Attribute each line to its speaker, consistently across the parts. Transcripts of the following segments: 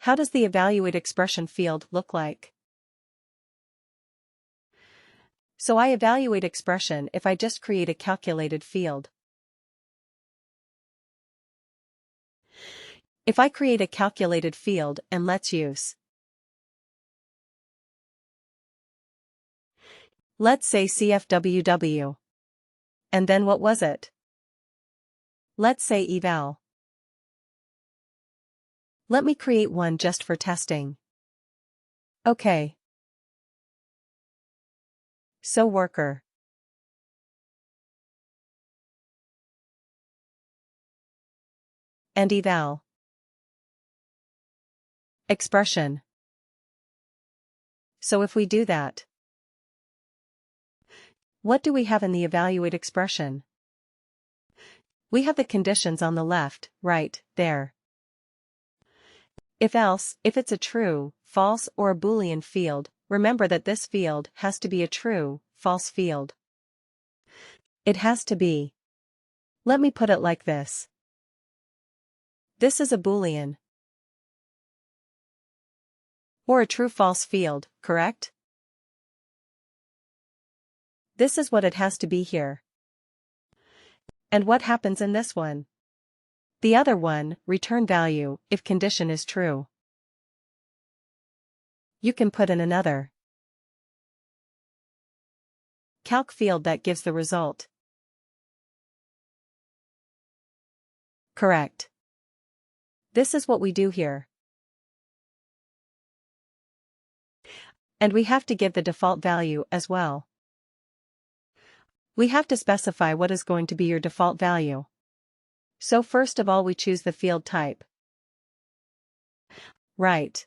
Speaker 1: How does the evaluate expression field look like? So I evaluate expression if I just create a calculated field. If I create a calculated field and let's use, let's say CFWW. And then what was it? Let's say eval. Let me create one just for testing. Okay. So worker. And eval. Expression. So if we do that, what do we have in the evaluate expression? We have the conditions on the left, right, there. If else, if it's a true, false or a Boolean field, remember that this field has to be a true, false field. It has to be. Let me put it like this. This is a Boolean. Or a true-false field, correct? This is what it has to be here. And what happens in this one? The other one, return value, if condition is true. You can put in another calc field that gives the result. Correct. This is what we do here. And we have to give the default value as well. We have to specify what is going to be your default value. So first of all we choose the field type. Right.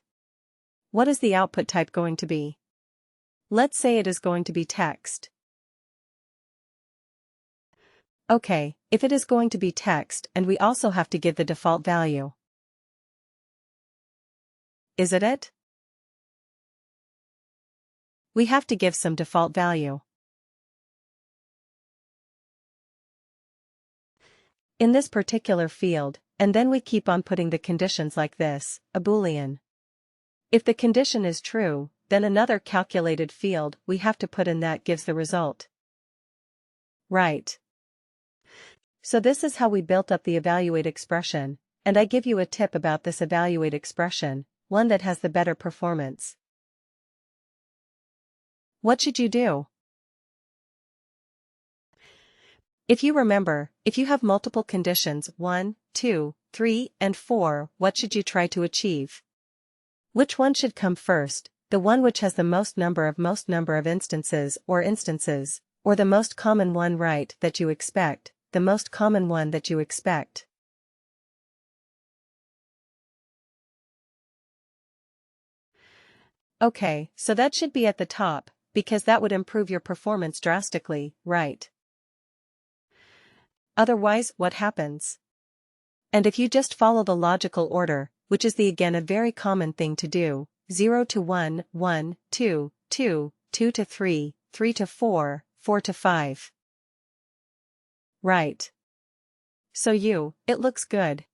Speaker 1: What is the output type going to be? Let's say it is going to be text. Okay, if it is going to be text and we also have to give the default value. Is it? We have to give some default value. In this particular field, and then we keep on putting the conditions like this, a Boolean. If the condition is true, then another calculated field we have to put in that gives the result. Right. So this is how we built up the evaluate expression, and I give you a tip about this evaluate expression, one that has the better performance. What should you do? If you remember, if you have multiple conditions 1, 2, 3, and 4, what should you try to achieve? Which one should come first, the one which has the most number of instances, or the most common one right that you expect, the most common one that you expect? Okay, so that should be at the top, because that would improve your performance drastically, right? Otherwise, what happens? And if you just follow the logical order, which is again a very common thing to do, 0 to 1, 1, 2, 2, 2 to 3, 3 to 4, 4 to 5. Right. So it looks good.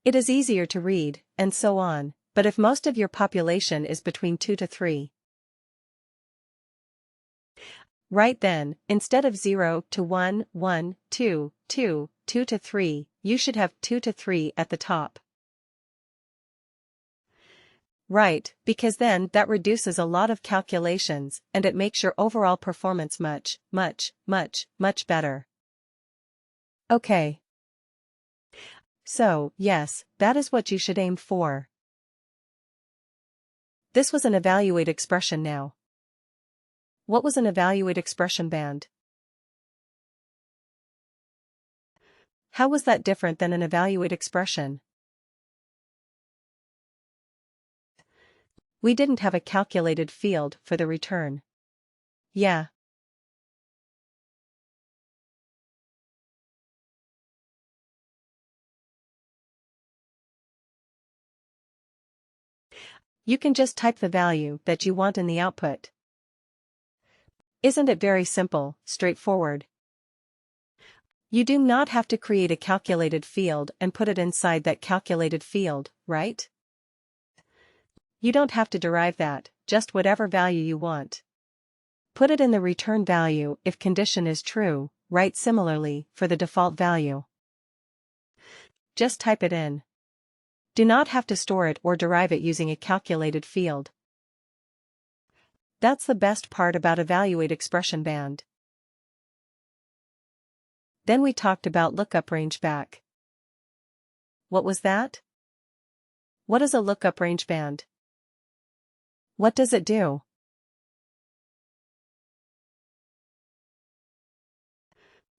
Speaker 1: It is easier to read, and so on, but if most of your population is between 2 to 3. Right then, instead of 0 to 1, 1, 2, 2, 2 to 3, you should have 2 to 3 at the top. Right, because then that reduces a lot of calculations and it makes your overall performance much, much, much, much better. Okay. So, yes, that is what you should aim for. This was an evaluate expression now. What was an evaluate expression band? How was that different than an evaluate expression? We didn't have a calculated field for the return. Yeah. You can just type the value that you want in the output. Isn't it very simple, straightforward? You do not have to create a calculated field and put it inside that calculated field, right? You don't have to derive that, just whatever value you want. Put it in the return value if condition is true, right? Similarly, for the default value. Just type it in. Do not have to store it or derive it using a calculated field. That's the best part about evaluate expression band. Then we talked about lookup range back. What was that? What is a lookup range band? What does it do?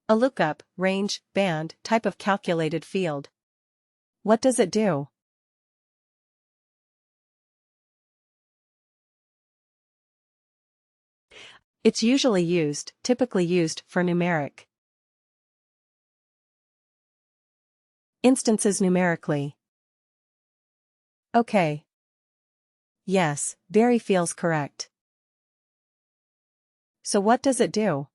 Speaker 1: A lookup, range, band, type of calculated field. What does it do? It's typically used for numeric instances numerically. Okay. Yes, very feels correct. So what does it do?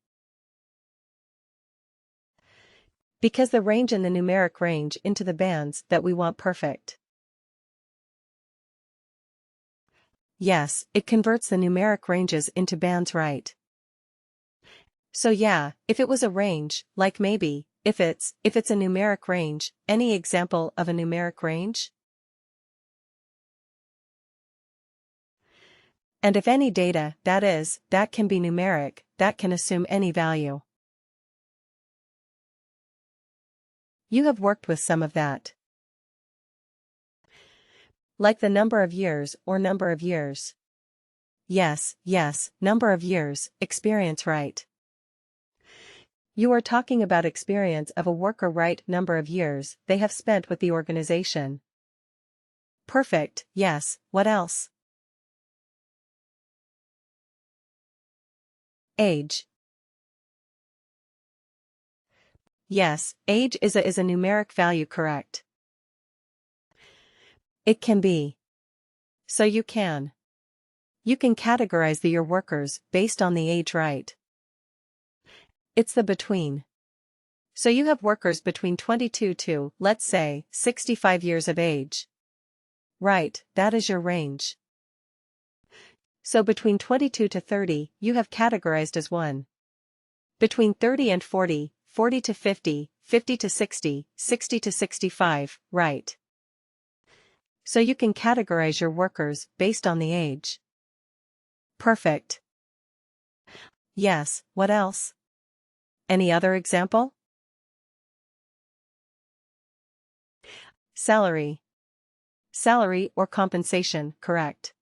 Speaker 1: Because the range in the numeric range into the bands that we want perfect. Yes, it converts the numeric ranges into bands, right? So yeah, if it was a range, like maybe, if it's a numeric range, any example of a numeric range? And if any data, that can be numeric, that can assume any value. You have worked with some of that. Like the number of years or number of years. Yes, number of years, experience, right? You are talking about experience of a worker, right? Number of years they have spent with the organization. Perfect, yes, what else? Age. Yes, age is a numeric value, correct? It can be. So you can categorize your workers based on the age, right? It's the between. So you have workers between 22 to, let's say, 65 years of age. Right, that is your range. So between 22 to 30, you have categorized as 1. Between 30 and 40, 40 to 50, 50 to 60, 60 to 65, right? So you can categorize your workers based on the age. Perfect. Yes, what else? Any other example? Salary. Salary or compensation, correct?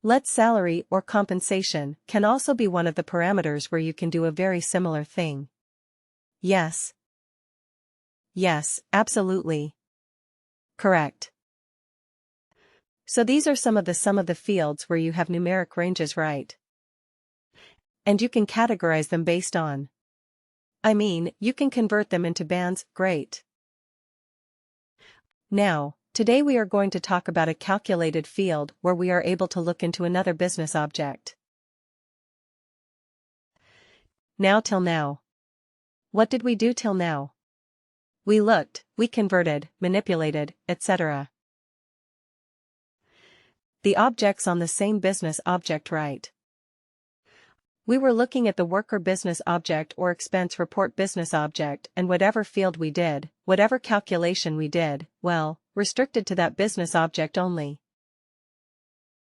Speaker 1: Let salary or compensation can also be one of the parameters where you can do a very similar thing. Yes. Yes, absolutely. Correct. So these are some of the fields where you have numeric ranges, right? And you can categorize them based on. You can convert them into bands, great. Now, today we are going to talk about a calculated field where we are able to look into another business object. Now till now. What did we do till now? We looked, we converted, manipulated, etc. The objects on the same business object, right? We were looking at the worker business object or expense report business object, and whatever field we did, whatever calculation we did, well, restricted to that business object only.